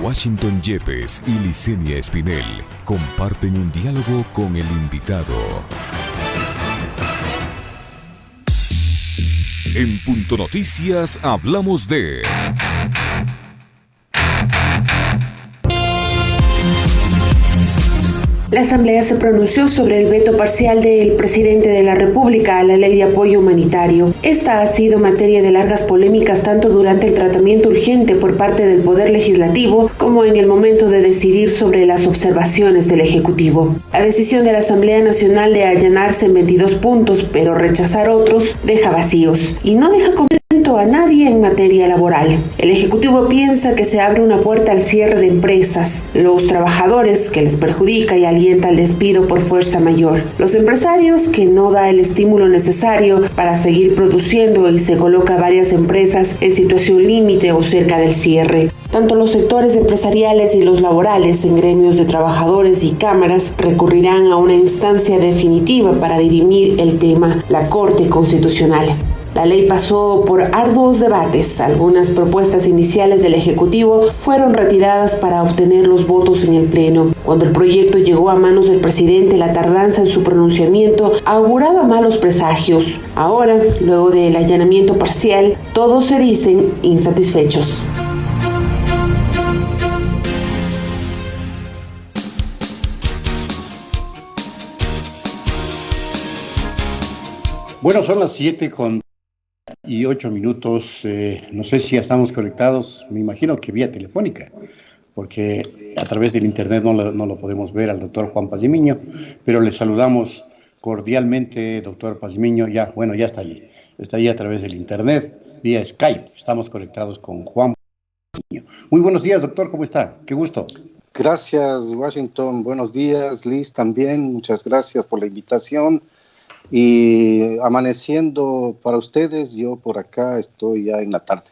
Washington Yepes y Licenia Espinel comparten un diálogo con el invitado. En Punto Noticias hablamos de... La Asamblea se pronunció sobre el veto parcial del presidente de la República a la Ley de Apoyo Humanitario. Esta ha sido materia de largas polémicas tanto durante el tratamiento urgente por parte del Poder Legislativo como en el momento de decidir sobre las observaciones del Ejecutivo. La decisión de la Asamblea Nacional de allanarse en 22 puntos, pero rechazar otros, deja vacíos y no deja contento a nadie en materia laboral. El Ejecutivo piensa que se abre una puerta al cierre de empresas, los trabajadores que les perjudica y alienta al despido por fuerza mayor, los empresarios que no da el estímulo necesario para seguir produciendo y se coloca varias empresas en situación límite o cerca del cierre. Tanto los sectores empresariales y los laborales en gremios de trabajadores y cámaras recurrirán a una instancia definitiva para dirimir el tema, la Corte Constitucional. La ley pasó por arduos debates. Algunas propuestas iniciales del Ejecutivo fueron retiradas para obtener los votos en el Pleno. Cuando el proyecto llegó a manos del presidente, la tardanza en su pronunciamiento auguraba malos presagios. Ahora, luego del allanamiento parcial, todos se dicen insatisfechos. Bueno, son las 7:08. No sé si ya estamos conectados, me imagino que vía telefónica, porque a través del internet no lo podemos ver al doctor Juan Pazmiño, pero le saludamos cordialmente, doctor Pazmiño. Ya está allí a través del internet, vía Skype. Estamos conectados con Juan Pazmiño. Muy buenos días, doctor, ¿cómo está? Qué gusto. Gracias, Washington. Buenos días, Liz, también. Muchas gracias por la invitación. Y amaneciendo para ustedes, yo por acá estoy ya en la tarde.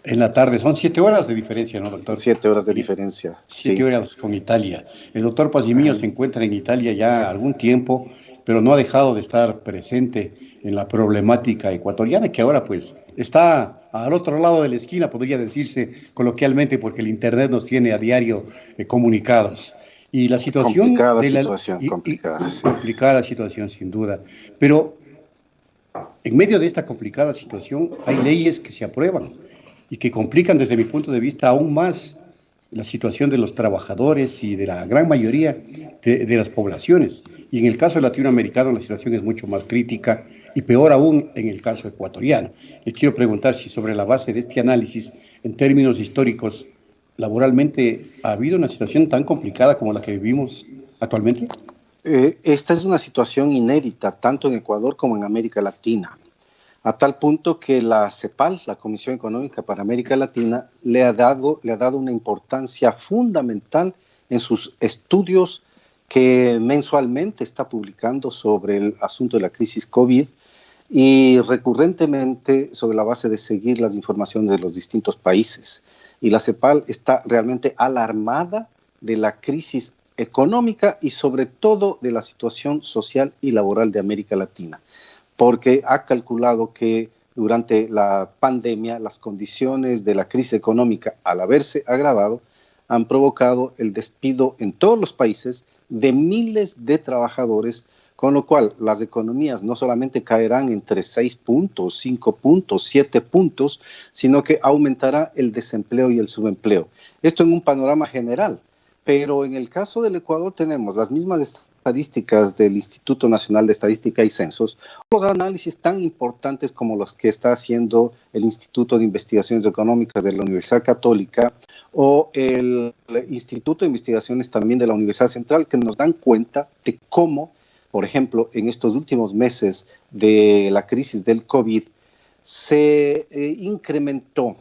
En la tarde, son 7 horas de diferencia, ¿no, doctor? 7 horas de diferencia. 7 horas con Italia. El doctor Pazmiño se encuentra en Italia ya algún tiempo, pero no ha dejado de estar presente en la problemática ecuatoriana, que ahora pues está al otro lado de la esquina, podría decirse coloquialmente, porque el internet nos tiene a diario comunicados. Y la situación... Complicada situación, sin duda. Pero en medio de esta complicada situación hay leyes que se aprueban y que complican desde mi punto de vista aún más la situación de los trabajadores y de la gran mayoría de las poblaciones. Y en el caso latinoamericano la situación es mucho más crítica y peor aún en el caso ecuatoriano. Le quiero preguntar si sobre la base de este análisis, en términos históricos, laboralmente, ¿ha habido una situación tan complicada como la que vivimos actualmente? Esta es una situación inédita, tanto en Ecuador como en América Latina, a tal punto que la CEPAL, la Comisión Económica para América Latina, le ha dado una importancia fundamental en sus estudios que mensualmente está publicando sobre el asunto de la crisis COVID y recurrentemente sobre la base de seguir las informaciones de los distintos países. Y la CEPAL está realmente alarmada de la crisis económica y sobre todo de la situación social y laboral de América Latina, porque ha calculado que durante la pandemia las condiciones de la crisis económica, al haberse agravado, han provocado el despido en todos los países de miles de trabajadores, con lo cual las economías no solamente caerán entre 6 puntos, 5 puntos, 7 puntos, sino que aumentará el desempleo y el subempleo. Esto en un panorama general, pero en el caso del Ecuador tenemos las mismas estadísticas del Instituto Nacional de Estadística y Censos, los análisis tan importantes como los que está haciendo el Instituto de Investigaciones Económicas de la Universidad Católica o el Instituto de Investigaciones también de la Universidad Central, que nos dan cuenta de cómo, por ejemplo, en estos últimos meses de la crisis del COVID, se incrementó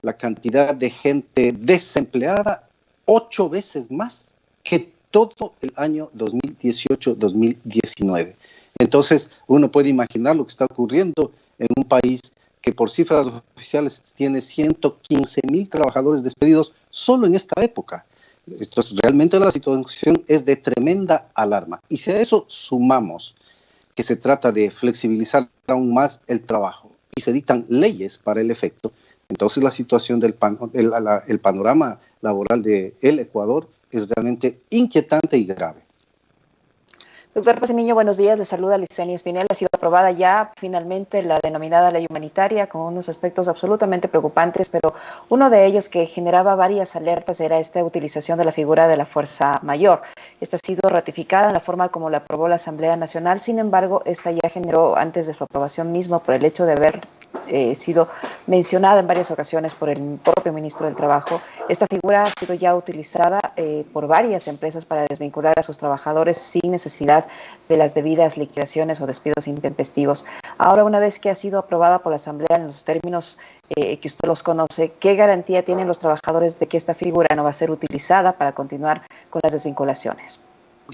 la cantidad de gente desempleada 8 veces más que todo el año 2018-2019. Entonces, uno puede imaginar lo que está ocurriendo en un país que por cifras oficiales tiene 115,000 trabajadores despedidos solo en esta época. Entonces, realmente la situación es de tremenda alarma. Y si a eso sumamos que se trata de flexibilizar aún más el trabajo y se dictan leyes para el efecto, entonces la situación el panorama laboral del Ecuador es realmente inquietante y grave. Doctor Pacimiño, buenos días. Le saluda Licenia Espinel. Ha sido aprobada ya finalmente la denominada ley humanitaria con unos aspectos absolutamente preocupantes, pero uno de ellos que generaba varias alertas era esta utilización de la figura de la fuerza mayor. Esta ha sido ratificada en la forma como la aprobó la Asamblea Nacional. Sin embargo, esta ya generó, antes de su aprobación mismo, por el hecho de haber sido mencionada en varias ocasiones por el propio ministro del Trabajo, esta figura ha sido ya utilizada por varias empresas para desvincular a sus trabajadores sin necesidad de las debidas liquidaciones o despidos intempestivos. Ahora, una vez que ha sido aprobada por la Asamblea en los términos que usted los conoce, ¿qué garantía tienen los trabajadores de que esta figura no va a ser utilizada para continuar con las desvinculaciones?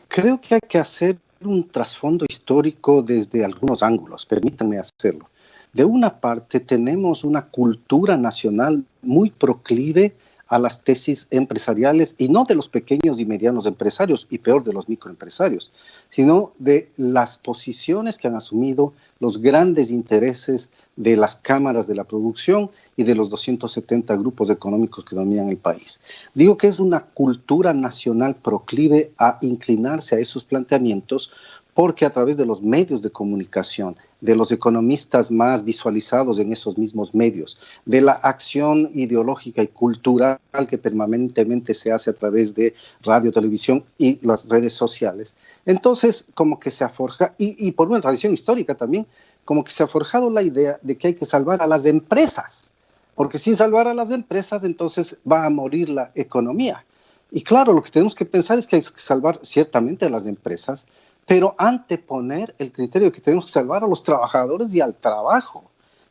Creo que hay que hacer un trasfondo histórico desde algunos ángulos, permítanme hacerlo. De una parte, tenemos una cultura nacional muy proclive a las tesis empresariales, y no de los pequeños y medianos empresarios, y peor de los microempresarios, sino de las posiciones que han asumido los grandes intereses de las cámaras de la producción y de los 270 grupos económicos que dominan el país. Digo que es una cultura nacional proclive a inclinarse a esos planteamientos porque a través de los medios de comunicación, de los economistas más visualizados en esos mismos medios, de la acción ideológica y cultural que permanentemente se hace a través de radio, televisión y las redes sociales. Entonces, como que se ha forjado, y por una tradición histórica también, como que se ha forjado la idea de que hay que salvar a las empresas, porque sin salvar a las empresas, entonces va a morir la economía. Y claro, lo que tenemos que pensar es que hay que salvar ciertamente a las empresas, pero anteponer el criterio de que tenemos que salvar a los trabajadores y al trabajo,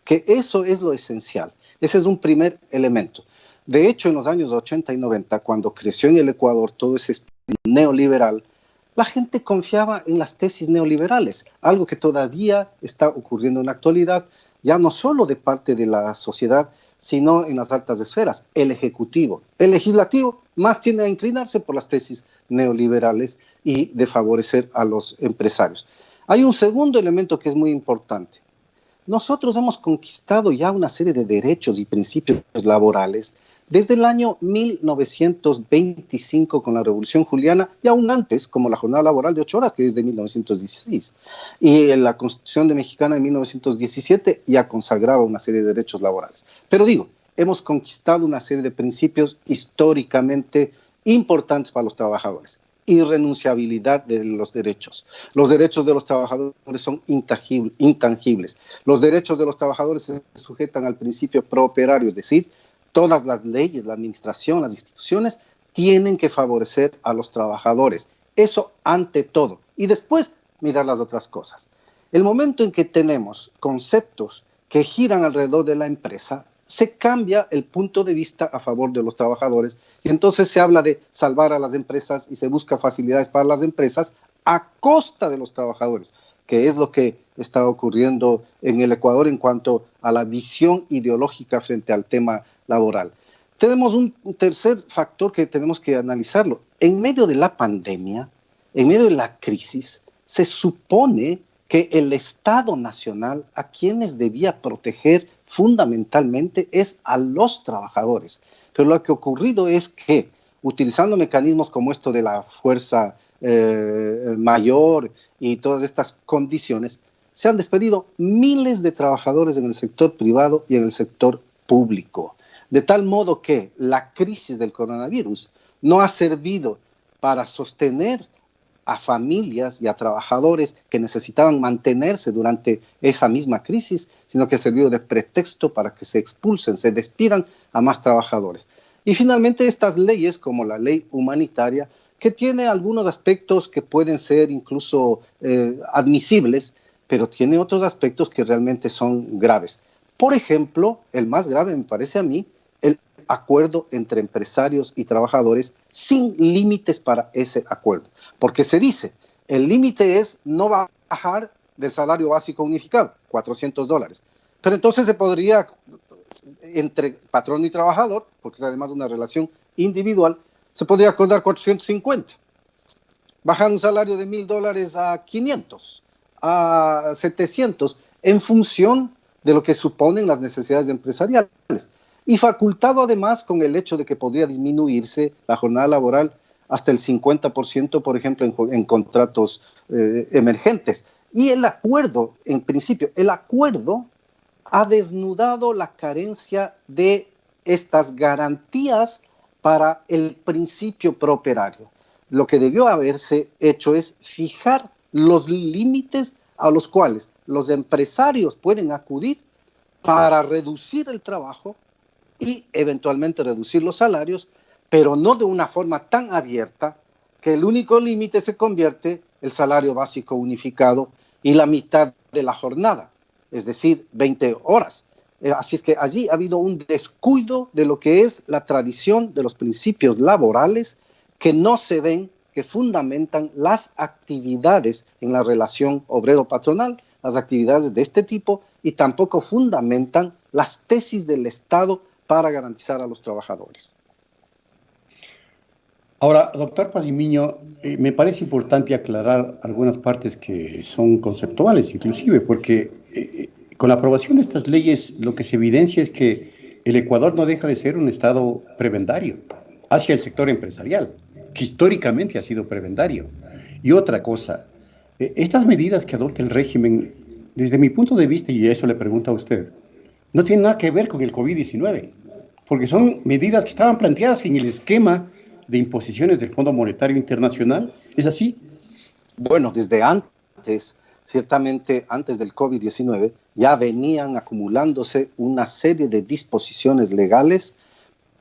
que eso es lo esencial. Ese es un primer elemento. De hecho, en los años 80 y 90, cuando creció en el Ecuador todo ese estilo neoliberal, la gente confiaba en las tesis neoliberales, algo que todavía está ocurriendo en la actualidad, ya no solo de parte de la sociedad, sino en las altas esferas, el ejecutivo. El legislativo más tiende a inclinarse por las tesis neoliberales y de favorecer a los empresarios. Hay un segundo elemento que es muy importante. Nosotros hemos conquistado ya una serie de derechos y principios laborales desde el año 1925 con la Revolución Juliana y aún antes, como la jornada laboral de 8 horas, que es de 1916. Y en la Constitución Mexicana de 1917 ya consagraba una serie de derechos laborales. Pero digo, hemos conquistado una serie de principios históricamente importantes para los trabajadores. Irrenunciabilidad de los derechos. Los derechos de los trabajadores son intangibles. Los derechos de los trabajadores se sujetan al principio prooperario, es decir, todas las leyes, la administración, las instituciones tienen que favorecer a los trabajadores. Eso ante todo. Y después mirar las otras cosas. El momento en que tenemos conceptos que giran alrededor de la empresa, se cambia el punto de vista a favor de los trabajadores y entonces se habla de salvar a las empresas y se busca facilidades para las empresas a costa de los trabajadores, que es lo que está ocurriendo en el Ecuador en cuanto a la visión ideológica frente al tema laboral. Tenemos un tercer factor que tenemos que analizarlo. En medio de la pandemia, en medio de la crisis, se supone que el Estado Nacional a quienes debía proteger fundamentalmente es a los trabajadores. Pero lo que ha ocurrido es que, utilizando mecanismos como esto de la fuerza mayor y todas estas condiciones, se han despedido miles de trabajadores en el sector privado y en el sector público. De tal modo que la crisis del coronavirus no ha servido para sostener a familias y a trabajadores que necesitaban mantenerse durante esa misma crisis, sino que ha servido de pretexto para que se expulsen, se despidan a más trabajadores. Y finalmente estas leyes, como la ley humanitaria, que tiene algunos aspectos que pueden ser incluso admisibles, pero tiene otros aspectos que realmente son graves. Por ejemplo, el más grave me parece a mí, el acuerdo entre empresarios y trabajadores sin límites para ese acuerdo. Porque se dice, el límite es no bajar del salario básico unificado, $400. Pero entonces se podría, entre patrón y trabajador, porque es además una relación individual, se podría acordar 450. Bajar un salario de $1,000 a 500, a 700, en función de lo que suponen las necesidades empresariales. y facultado además con el hecho de que podría disminuirse la jornada laboral hasta el 50%, por ejemplo, en contratos emergentes. Y el acuerdo, en principio, el acuerdo ha desnudado la carencia de estas garantías para el principio prooperario. Lo que debió haberse hecho es fijar los límites a los cuales los empresarios pueden acudir para reducir el trabajo y eventualmente reducir los salarios, pero no de una forma tan abierta que el único límite se convierte el salario básico unificado y la mitad de la jornada, es decir, 20 horas. Así es que allí ha habido un descuido de lo que es la tradición de los principios laborales que no se ven, que fundamentan las actividades en la relación obrero-patronal, las actividades de este tipo, y tampoco fundamentan las tesis del Estado para garantizar a los trabajadores. Ahora, doctor Pazimiño, me parece importante aclarar algunas partes que son conceptuales, inclusive, porque con la aprobación de estas leyes lo que se evidencia es que el Ecuador no deja de ser un Estado prebendario hacia el sector empresarial, que históricamente ha sido prebendario. Y otra cosa, estas medidas que adopta el régimen, desde mi punto de vista, y eso le pregunto a usted, no tienen nada que ver con el COVID-19, porque son medidas que estaban planteadas en el esquema de imposiciones del Fondo Monetario Internacional. ¿Es así? Bueno, desde antes, ciertamente antes del COVID-19, ya venían acumulándose una serie de disposiciones legales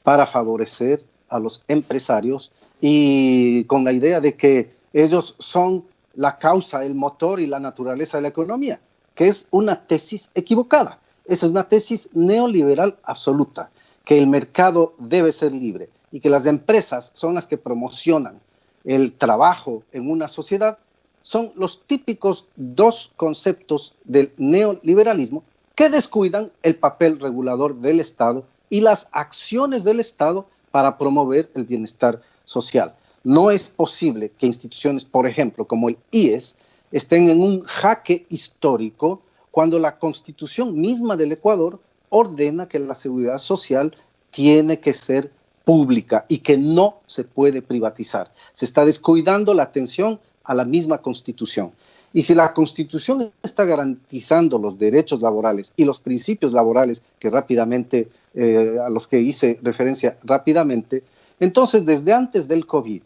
para favorecer a los empresarios y con la idea de que ellos son la causa, el motor y la naturaleza de la economía, que es una tesis equivocada. Esa es una tesis neoliberal absoluta, que el mercado debe ser libre y que las empresas son las que promocionan el trabajo en una sociedad. Son los típicos dos conceptos del neoliberalismo que descuidan el papel regulador del Estado y las acciones del Estado para promover el bienestar social. No es posible que instituciones, por ejemplo, como el IES, estén en un jaque histórico cuando la Constitución misma del Ecuador ordena que la seguridad social tiene que ser pública y que no se puede privatizar. Se está descuidando la atención a la misma Constitución. Y si la Constitución está garantizando los derechos laborales y los principios laborales que rápidamente, a los que hice referencia rápidamente, entonces desde antes del COVID,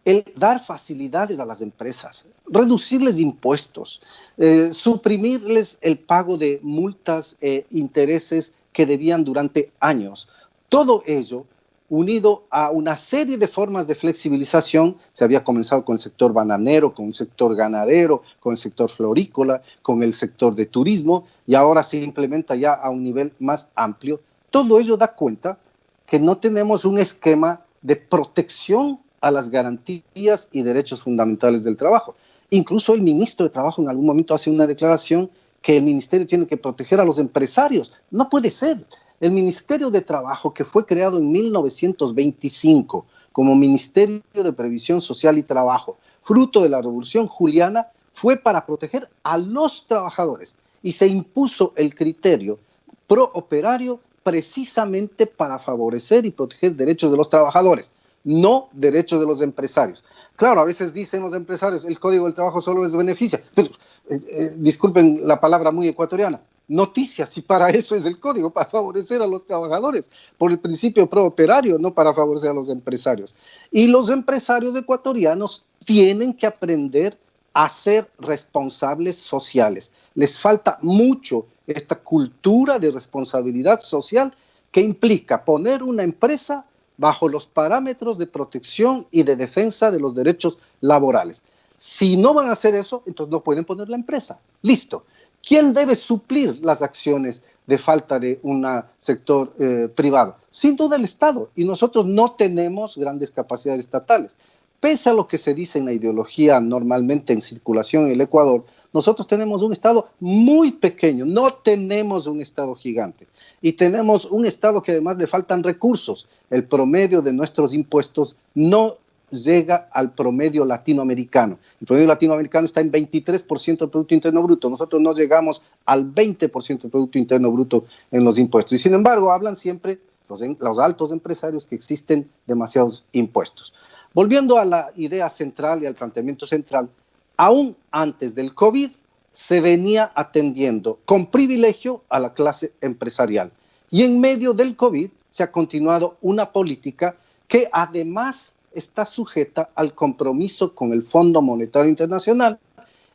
el dar facilidades a las empresas, reducirles impuestos, suprimirles el pago de multas e intereses que debían durante años, todo ello unido a una serie de formas de flexibilización. Se había comenzado con el sector bananero, con el sector ganadero, con el sector florícola, con el sector de turismo, y ahora se implementa ya a un nivel más amplio. Todo ello da cuenta que no tenemos un esquema de protección a las garantías y derechos fundamentales del trabajo. Incluso el ministro de Trabajo en algún momento hace una declaración que el ministerio tiene que proteger a los empresarios. No puede ser. El Ministerio de Trabajo, que fue creado en 1925 como Ministerio de Previsión Social y Trabajo, fruto de la Revolución Juliana, fue para proteger a los trabajadores y se impuso el criterio prooperario precisamente para favorecer y proteger derechos de los trabajadores, no derechos de los empresarios. Claro, a veces dicen los empresarios, el Código del Trabajo solo les beneficia, pero disculpen la palabra muy ecuatoriana, noticias, si para eso es el código, para favorecer a los trabajadores, por el principio prooperario, no para favorecer a los empresarios. Y los empresarios ecuatorianos tienen que aprender a ser responsables sociales. Les falta mucho esta cultura de responsabilidad social que implica poner una empresa bajo los parámetros de protección y de defensa de los derechos laborales. Si no van a hacer eso, entonces no pueden poner la empresa. Listo. ¿Quién debe suplir las acciones de falta de un sector privado? Sin duda el Estado. Y nosotros no tenemos grandes capacidades estatales. Pese a lo que se dice en la ideología normalmente en circulación en el Ecuador, nosotros tenemos un Estado muy pequeño, no tenemos un Estado gigante. Y tenemos un Estado que además le faltan recursos. El promedio de nuestros impuestos no llega al promedio latinoamericano. El promedio latinoamericano está en 23% del Producto Interno Bruto. Nosotros no llegamos al 20% del Producto Interno Bruto en los impuestos. Y sin embargo, hablan siempre los altos empresarios, que existen demasiados impuestos. Volviendo a la idea central y al planteamiento central, aún antes del COVID se venía atendiendo con privilegio a la clase empresarial. Y en medio del COVID se ha continuado una política que además está sujeta al compromiso con el Fondo Monetario Internacional,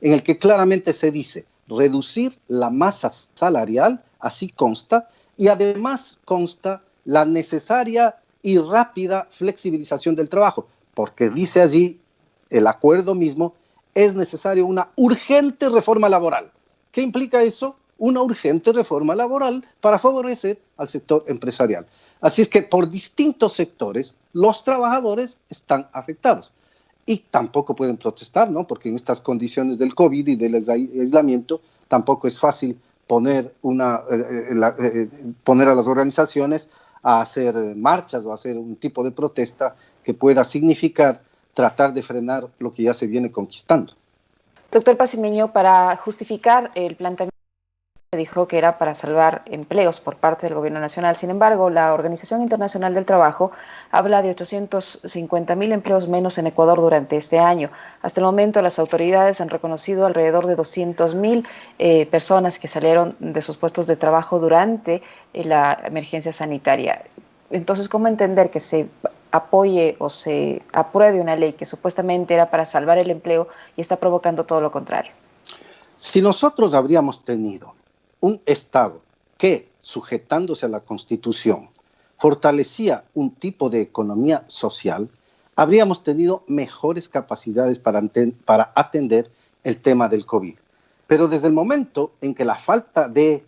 en el que claramente se dice reducir la masa salarial, así consta, y además consta la necesaria y rápida flexibilización del trabajo, porque dice allí el acuerdo mismo, es necesaria una urgente reforma laboral. ¿Qué implica eso? Una urgente reforma laboral para favorecer al sector empresarial. Así es que por distintos sectores los trabajadores están afectados y tampoco pueden protestar, ¿no? Porque en estas condiciones del COVID y del aislamiento tampoco es fácil poner a las organizaciones a hacer marchas o a hacer un tipo de protesta que pueda significar tratar de frenar lo que ya se viene conquistando. Doctor Pacimiño, para justificar el planteamiento, se dijo que era para salvar empleos por parte del gobierno nacional. Sin embargo, la Organización Internacional del Trabajo habla de 850,000 empleos menos en Ecuador durante este año. Hasta el momento, las autoridades han reconocido alrededor de 200,000 personas que salieron de sus puestos de trabajo durante la emergencia sanitaria. Entonces, ¿cómo entender que se apoye o se apruebe una ley que supuestamente era para salvar el empleo y está provocando todo lo contrario? Si nosotros habríamos tenido un Estado que, sujetándose a la Constitución, fortalecía un tipo de economía social, habríamos tenido mejores capacidades para atender el tema del COVID. Pero desde el momento en que la falta de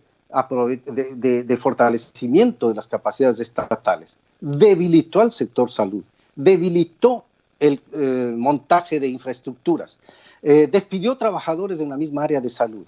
fortalecimiento de las capacidades estatales debilitó al sector salud, debilitó el montaje de infraestructuras, despidió trabajadores en la misma área de salud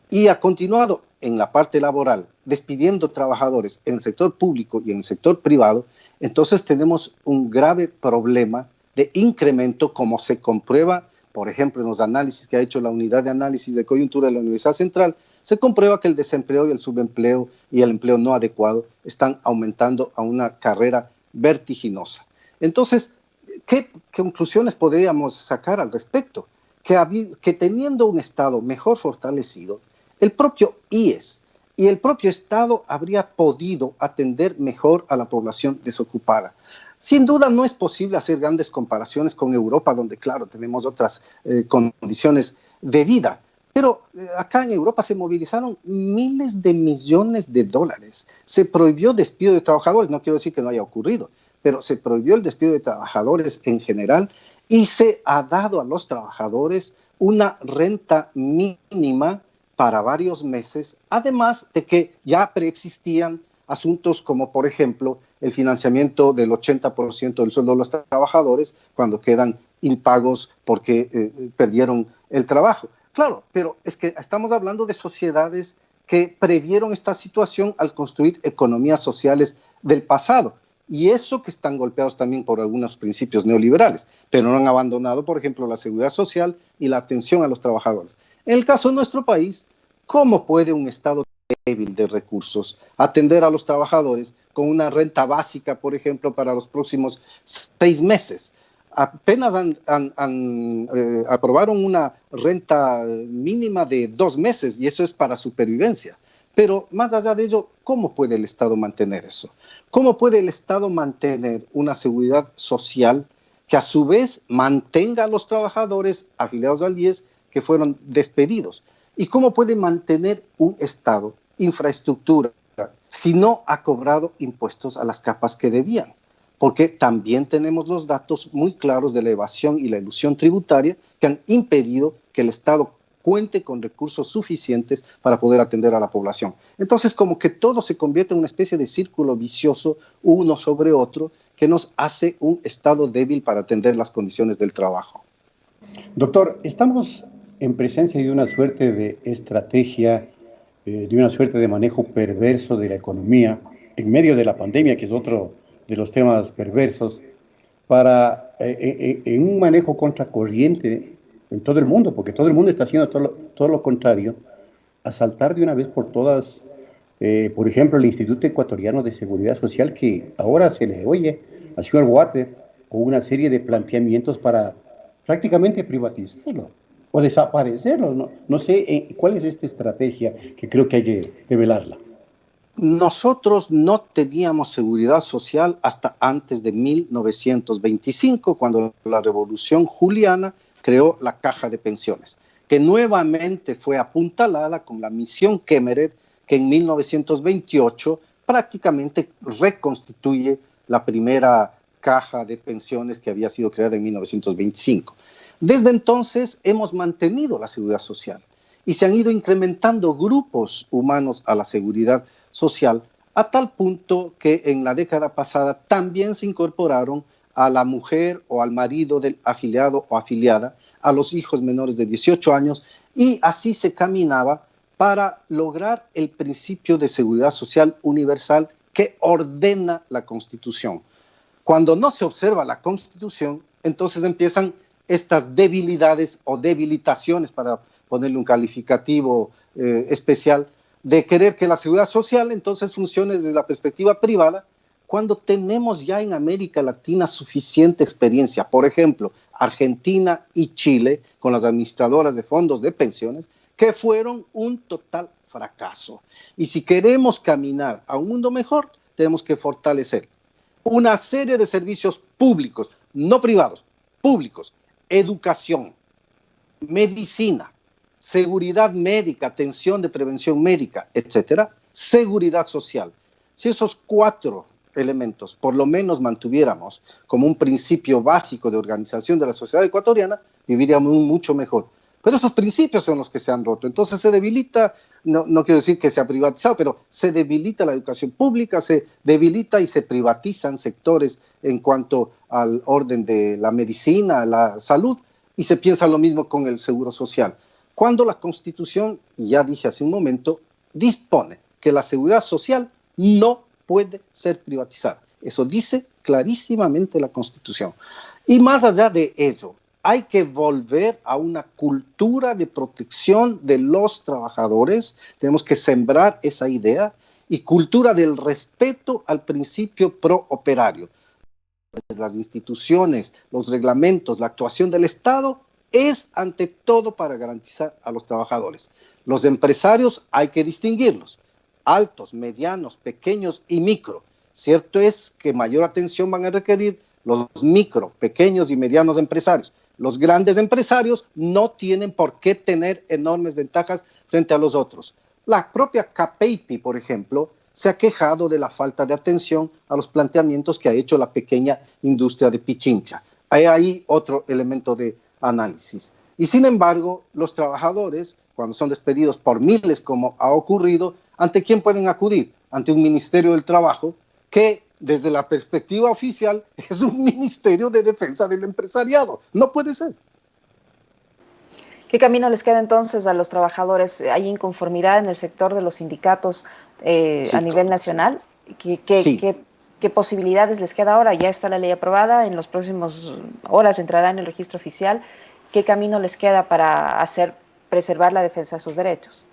y ha continuado en la parte laboral despidiendo trabajadores en el sector público y en el sector privado, entonces tenemos un grave problema de incremento, como se comprueba, por ejemplo, en los análisis que ha hecho la Unidad de Análisis de Coyuntura de la Universidad Central. Se comprueba que el desempleo y el subempleo y el empleo no adecuado están aumentando a una carrera vertiginosa. Entonces, ¿qué conclusiones podríamos sacar al respecto? Que teniendo un Estado mejor fortalecido, el propio IES y el propio Estado habría podido atender mejor a la población desocupada. Sin duda no es posible hacer grandes comparaciones con Europa, donde claro, tenemos otras condiciones de vida. Pero acá en Europa se movilizaron miles de millones de dólares. Se prohibió despido de trabajadores, no quiero decir que no haya ocurrido, pero se prohibió el despido de trabajadores en general y se ha dado a los trabajadores una renta mínima para varios meses, además de que ya preexistían asuntos como, por ejemplo, el financiamiento del 80% del sueldo de los trabajadores cuando quedan impagos porque perdieron el trabajo. Claro, pero es que estamos hablando de sociedades que previeron esta situación al construir economías sociales del pasado. Y eso que están golpeados también por algunos principios neoliberales, pero no han abandonado, por ejemplo, la seguridad social y la atención a los trabajadores. En el caso de nuestro país, ¿cómo puede un Estado débil de recursos atender a los trabajadores con una renta básica, por ejemplo, para los próximos 6 meses? Apenas aprobaron una renta mínima de 2 meses y eso es para supervivencia. Pero más allá de ello, ¿cómo puede el Estado mantener eso? ¿Cómo puede el Estado mantener una seguridad social que a su vez mantenga a los trabajadores afiliados al IES que fueron despedidos? ¿Y cómo puede mantener un Estado infraestructura si no ha cobrado impuestos a las capas que debían? Porque también tenemos los datos muy claros de la evasión y la elusión tributaria que han impedido que el Estado cuente con recursos suficientes para poder atender a la población. Entonces, como que todo se convierte en una especie de círculo vicioso, uno sobre otro, que nos hace un Estado débil para atender las condiciones del trabajo. Doctor, estamos en presencia de una suerte de estrategia, de una suerte de manejo perverso de la economía, en medio de la pandemia, que es otro de los temas perversos, para en un manejo contracorriente en todo el mundo, porque todo el mundo está haciendo todo lo contrario, asaltar de una vez por todas Por ejemplo, el Instituto Ecuatoriano de Seguridad Social, que ahora se le oye a Stuart Water con una serie de planteamientos para prácticamente privatizarlo o desaparecerlo. No sé cuál es esta estrategia que creo que hay que develarla. Nosotros no teníamos seguridad social hasta antes de 1925, cuando la Revolución Juliana creó la Caja de Pensiones, que nuevamente fue apuntalada con la misión Kemmerer, que en 1928 prácticamente reconstituye la primera caja de pensiones que había sido creada en 1925. Desde entonces hemos mantenido la seguridad social y se han ido incrementando grupos humanos a la seguridad social, a tal punto que en la década pasada también se incorporaron a la mujer o al marido del afiliado o afiliada, a los hijos menores de 18 años, y así se caminaba para lograr el principio de seguridad social universal que ordena la Constitución. Cuando no se observa la Constitución, entonces empiezan estas debilidades o debilitaciones, para ponerle un calificativo especial, de querer que la seguridad social entonces funcione desde la perspectiva privada, cuando tenemos ya en América Latina suficiente experiencia. Por ejemplo, Argentina y Chile, con las administradoras de fondos de pensiones, que fueron un total fracaso. Y si queremos caminar a un mundo mejor, tenemos que fortalecer una serie de servicios públicos, no privados, públicos: educación, medicina, seguridad médica, atención de prevención médica, etcétera, seguridad social. Si esos 4 elementos por lo menos mantuviéramos como un principio básico de organización de la sociedad ecuatoriana, viviríamos mucho mejor. Pero esos principios son los que se han roto. Entonces se debilita, no quiero decir que se ha privatizado, pero se debilita la educación pública, se debilita y se privatizan sectores en cuanto al orden de la medicina, la salud, y se piensa lo mismo con el seguro social. Cuando la Constitución, ya dije hace un momento, dispone que la seguridad social no puede ser privatizada. Eso dice clarísimamente la Constitución. Y más allá de ello, hay que volver a una cultura de protección de los trabajadores. Tenemos que sembrar esa idea, y cultura del respeto al principio prooperario. Las instituciones, los reglamentos, la actuación del Estado es ante todo para garantizar a los trabajadores. Los empresarios hay que distinguirlos: altos, medianos, pequeños y micro. Cierto es que mayor atención van a requerir los micro, pequeños y medianos empresarios. Los grandes empresarios no tienen por qué tener enormes ventajas frente a los otros. La propia CAPEIPI, por ejemplo, se ha quejado de la falta de atención a los planteamientos que ha hecho la pequeña industria de Pichincha. Hay ahí otro elemento de análisis. Y sin embargo, los trabajadores, cuando son despedidos por miles, como ha ocurrido, ¿ante quién pueden acudir? Ante un Ministerio del Trabajo que, desde la perspectiva oficial, es un ministerio de defensa del empresariado. No puede ser. ¿Qué camino les queda entonces a los trabajadores? ¿Hay inconformidad en el sector de los sindicatos a nivel nacional? ¿Qué posibilidades les queda ahora? Ya está la ley aprobada, en las próximas horas entrará en el registro oficial. ¿Qué camino les queda para preservar la defensa de sus derechos?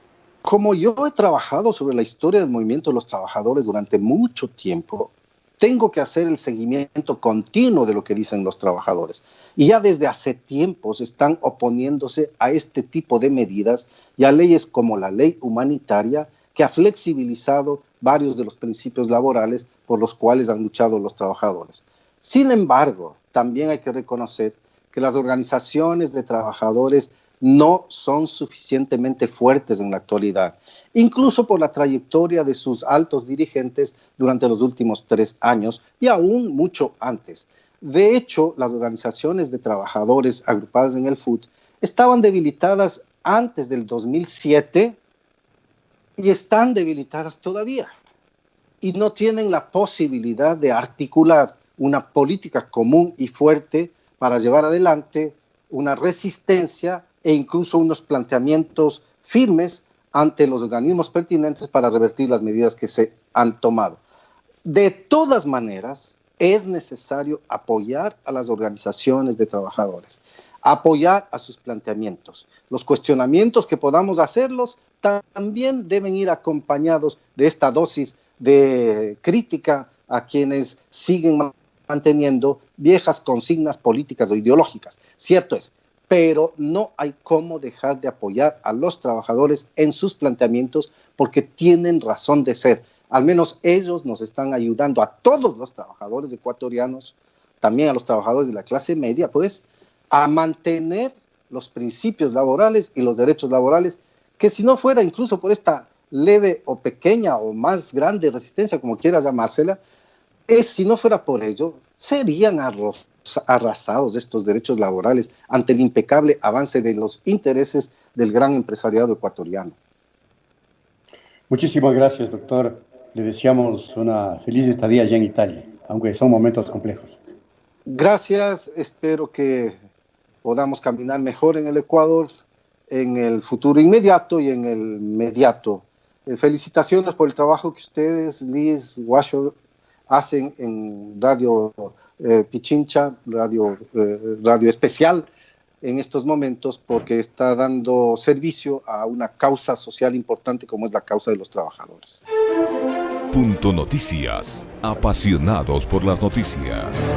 Como yo he trabajado sobre la historia del movimiento de los trabajadores durante mucho tiempo, tengo que hacer el seguimiento continuo de lo que dicen los trabajadores. Y ya desde hace tiempos están oponiéndose a este tipo de medidas y a leyes como la ley humanitaria, que ha flexibilizado varios de los principios laborales por los cuales han luchado los trabajadores. Sin embargo, también hay que reconocer que las organizaciones de trabajadores no son suficientemente fuertes en la actualidad, incluso por la trayectoria de sus altos dirigentes durante los últimos 3 años y aún mucho antes. De hecho, las organizaciones de trabajadores agrupadas en el FUT estaban debilitadas antes del 2007 y están debilitadas todavía, y no tienen la posibilidad de articular una política común y fuerte para llevar adelante una resistencia e incluso unos planteamientos firmes ante los organismos pertinentes para revertir las medidas que se han tomado. De todas maneras, es necesario apoyar a las organizaciones de trabajadores. apoyar a sus planteamientos. Los cuestionamientos que podamos hacerlos también deben ir acompañados de esta dosis de crítica a quienes siguen manteniendo viejas consignas políticas o ideológicas. Cierto es, pero no hay cómo dejar de apoyar a los trabajadores en sus planteamientos porque tienen razón de ser. Al menos ellos nos están ayudando a todos los trabajadores ecuatorianos, también a los trabajadores de la clase media, pues, a mantener los principios laborales y los derechos laborales, que si no fuera incluso por esta leve o pequeña o más grande resistencia, como quieras llamársela, si no fuera por ello, serían arrasados estos derechos laborales ante el impecable avance de los intereses del gran empresariado ecuatoriano. Muchísimas gracias, doctor. Le deseamos una feliz estadía allá en Italia, aunque son momentos complejos. Gracias, espero que podamos caminar mejor en el Ecuador, en el futuro inmediato y en el mediato. Felicitaciones por el trabajo que ustedes, Liz, Washer, hacen en Radio Pichincha, radio especial en estos momentos, porque está dando servicio a una causa social importante como es la causa de los trabajadores. Punto Noticias, apasionados por las noticias.